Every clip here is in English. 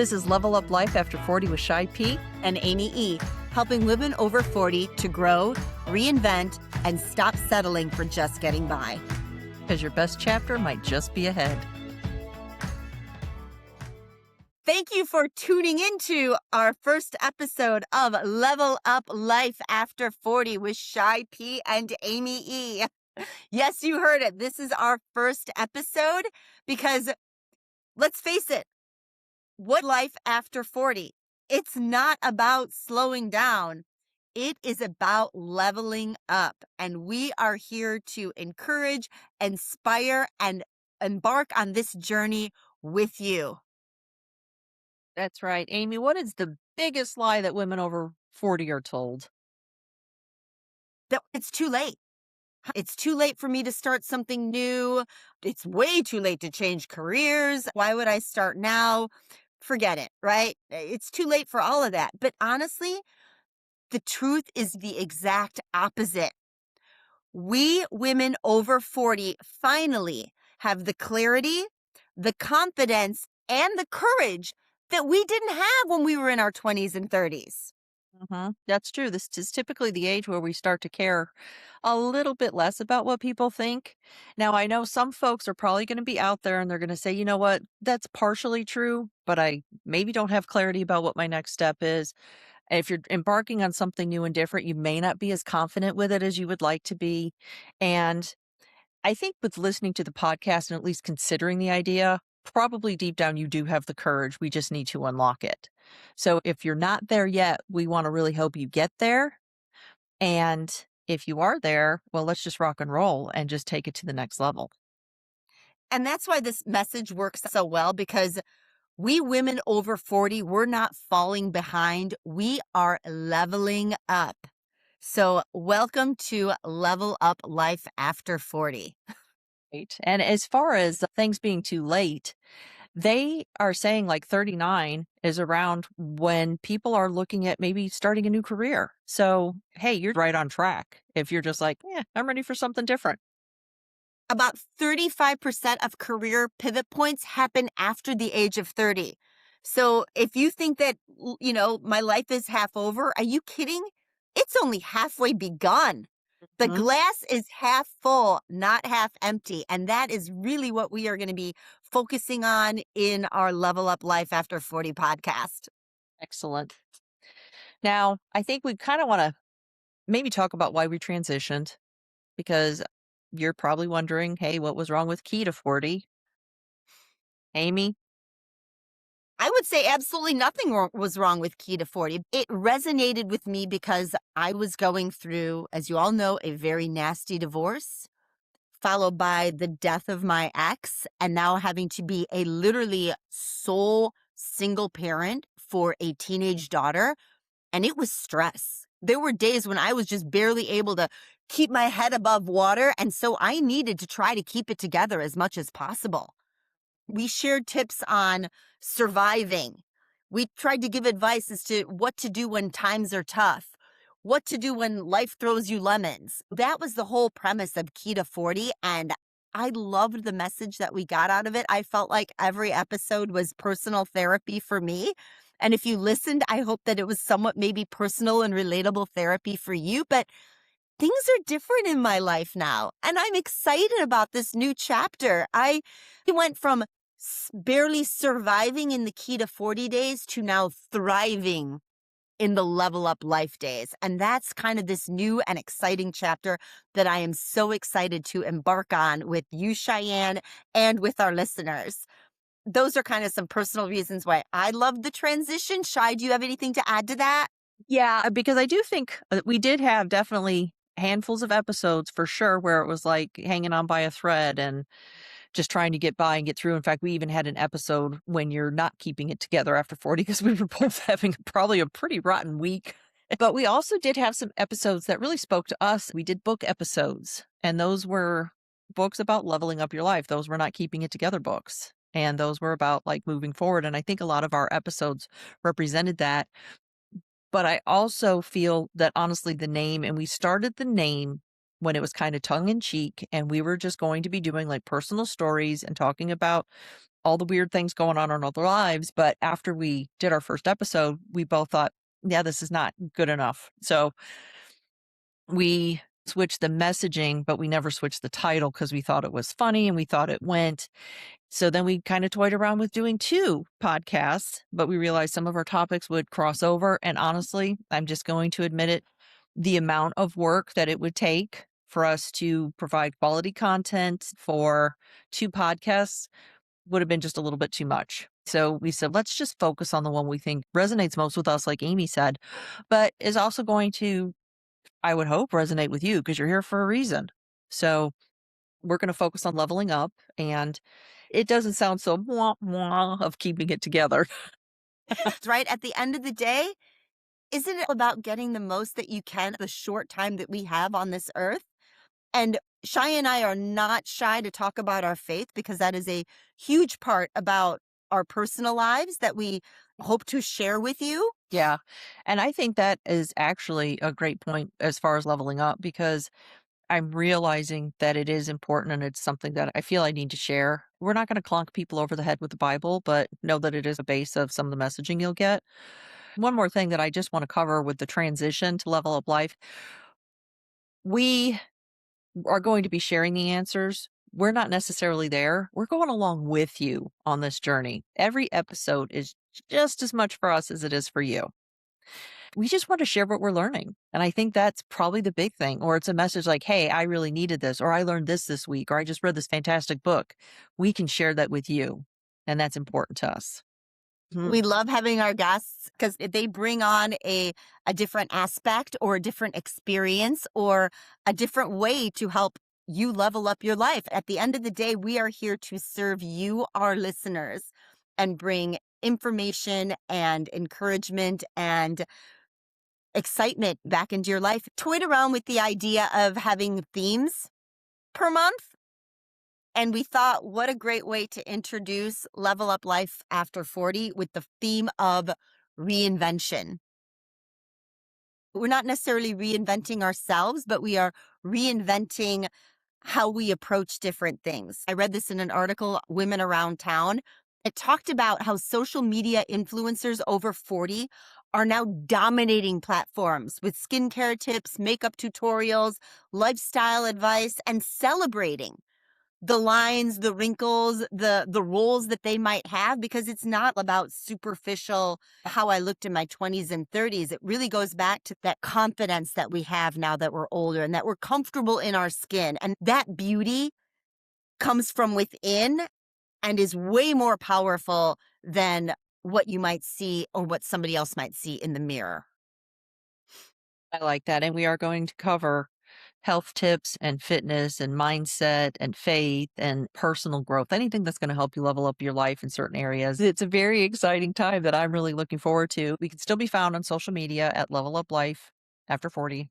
This is Level Up Life After 40 with Chey P. and Amy E., helping women over 40 to grow, reinvent, and stop settling for just getting by. Because your best chapter might just be ahead. Thank you for tuning into our first episode of Level Up Life After 40 with Chey P. and Amy E. Yes, you heard it. This is our first episode because, let's face it, what life after 40? It's not about slowing down. It is about leveling up. And we are here to encourage, inspire, and embark on this journey with you. That's right. Amy, what is the biggest lie that women over 40 are told? That it's too late. It's too late for me to start something new. It's way too late to change careers. Why would I start now? Forget it, right? It's too late for all of that. But honestly, the truth is the exact opposite. We women over 40 finally have the clarity, the confidence, and the courage that we didn't have when we were in our 20s and 30s. That's true. This is typically the age where we start to care a little bit less about what people think. Now, I know some folks are probably going to be out there and they're going to say, you know what, that's partially true, but I maybe don't have clarity about what my next step is. And if you're embarking on something new and different, you may not be as confident with it as you would like to be. And I think with listening to the podcast and at least considering the idea, probably deep down you do have the courage. We just need to unlock it. So if you're not there yet, we want to really hope you get there. And if you are there, well, let's just rock and roll and just take it to the next level. And that's why this message works so well, because we women over 40, we're not falling behind. We are leveling up. So welcome to Level Up Life After 40. Right. And as far as things being too late, they are saying like 39 is around when people are looking at maybe starting a new career. So, hey, you're right on track if you're just like, yeah, I'm ready for something different. About 35% of career pivot points happen after the age of 30. So if you think that, my life is half over, are you kidding? It's only halfway begun. The Mhm. glass is half full, not half empty. And that is really what we are going to be focusing on in our Level Up Life After 40 podcast. Excellent. Now, I think we kind of want to maybe talk about why we transitioned because you're probably wondering, hey, what was wrong with Key to 40? Amy? I would say absolutely nothing was wrong with Key to 40. It resonated with me because I was going through, as you all know, a very nasty divorce, followed by the death of my ex, and now having to be a literally sole single parent for a teenage daughter. And it was stress. There were days when I was just barely able to keep my head above water. And so I needed to try to keep it together as much as possible. We shared tips on surviving. We tried to give advice as to what to do when times are tough, what to do when life throws you lemons. That was the whole premise of Key to 40. And I loved the message that we got out of it. I felt like every episode was personal therapy for me. And if you listened, I hope that it was somewhat maybe personal and relatable therapy for you. But things are different in my life now. And I'm excited about this new chapter. I went from barely surviving in the Key to 40 days to now thriving in the Level Up Life days. And that's kind of this new and exciting chapter that I am so excited to embark on with you, Cheyenne, and with our listeners. Those are kind of some personal reasons why I love the transition. Chey, do you have anything to add to that? Yeah, because I do think we did have definitely handfuls of episodes for sure where it was like hanging on by a thread and just trying to get by and get through. In fact, we even had an episode when you're not keeping it together after 40 because we were both having probably a pretty rotten week. But we also did have some episodes that really spoke to us. We did book episodes, and those were books about leveling up your life. Those were not keeping it together books. And those were about like moving forward. And I think a lot of our episodes represented that. But I also feel that honestly, the name, and we started the name when it was kind of tongue in cheek, and we were just going to be doing like personal stories and talking about all the weird things going on in our lives. But after we did our first episode, we both thought, yeah, this is not good enough. So we switched the messaging, but we never switched the title because we thought it was funny and we thought it went. So then we kind of toyed around with doing two podcasts, but we realized some of our topics would cross over. And honestly, I'm just going to admit it, the amount of work that it would take for us to provide quality content for two podcasts would have been just a little bit too much. So we said, let's just focus on the one we think resonates most with us, like Amy said, but is also going to, I would hope, resonate with you because you're here for a reason. So we're going to focus on leveling up, and it doesn't sound so mwah, mwah of keeping it together. Right? At the end of the day, isn't it about getting the most that you can the short time that we have on this earth? And Chey and I are not shy to talk about our faith because that is a huge part about our personal lives that we hope to share with you. Yeah. And I think that is actually a great point as far as leveling up because I'm realizing that it is important and it's something that I feel I need to share. We're not going to clunk people over the head with the Bible, but know that it is a base of some of the messaging you'll get. One more thing that I just want to cover with the transition to level up life. We are going to be sharing the answers. We're not necessarily there. We're going along with you on this journey. Every episode is just as much for us as it is for you. We just want to share what we're learning. And I think that's probably the big thing. Or it's a message like, hey, I really needed this, or I learned this week, or I just read this fantastic book. We can share that with you. And that's important to us. Mhm. We love having our guests because they bring on a different aspect or a different experience or a different way to help you level up your life. At the end of the day, we are here to serve you, our listeners, and bring information and encouragement and excitement back into your life. Toyed around with the idea of having themes per month. And we thought, what a great way to introduce Level Up Life After 40 with the theme of reinvention. We're not necessarily reinventing ourselves, but we are reinventing how we approach different things. I read this in an article, Women Around Town. It talked about how social media influencers over 40 are now dominating platforms with skincare tips, makeup tutorials, lifestyle advice, and celebrating the lines, the wrinkles, the roles that they might have, because it's not about superficial how I looked in my 20s and 30s. It really goes back to that confidence that we have now that we're older and that we're comfortable in our skin. And that beauty comes from within and is way more powerful than what you might see or what somebody else might see in the mirror. I like that. And we are going to cover health tips and fitness and mindset and faith and personal growth, anything that's going to help you level up your life in certain areas. It's a very exciting time that I'm really looking forward to. We can still be found on social media at Level Up Life After 40,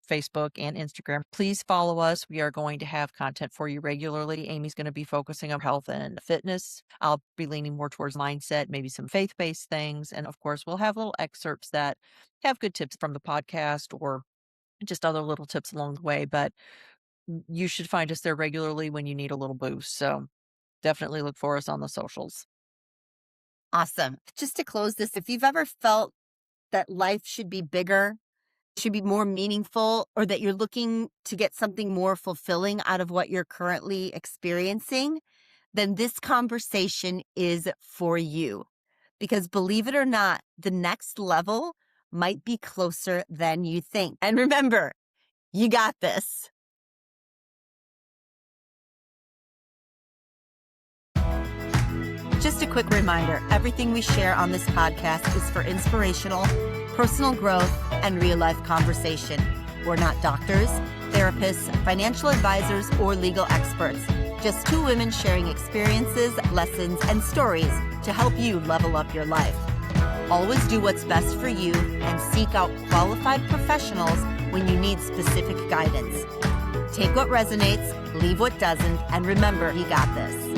Facebook and Instagram. Please follow us. We are going to have content for you regularly. Amy's going to be focusing on health and fitness. I'll be leaning more towards mindset, maybe some faith-based things. And of course, we'll have little excerpts that have good tips from the podcast or just other little tips along the way, but you should find us there regularly when you need a little boost. So definitely look for us on the socials. Awesome. Just to close this, if you've ever felt that life should be bigger, should be more meaningful, or that you're looking to get something more fulfilling out of what you're currently experiencing, then this conversation is for you. Because believe it or not, the next level might be closer than you think. And remember, you got this. Just a quick reminder, everything we share on this podcast is for inspirational, personal growth, and real-life conversation. We're not doctors, therapists, financial advisors, or legal experts. Just two women sharing experiences, lessons, and stories to help you level up your life. Always do what's best for you and seek out qualified professionals when you need specific guidance. Take what resonates, leave what doesn't, and remember, you got this.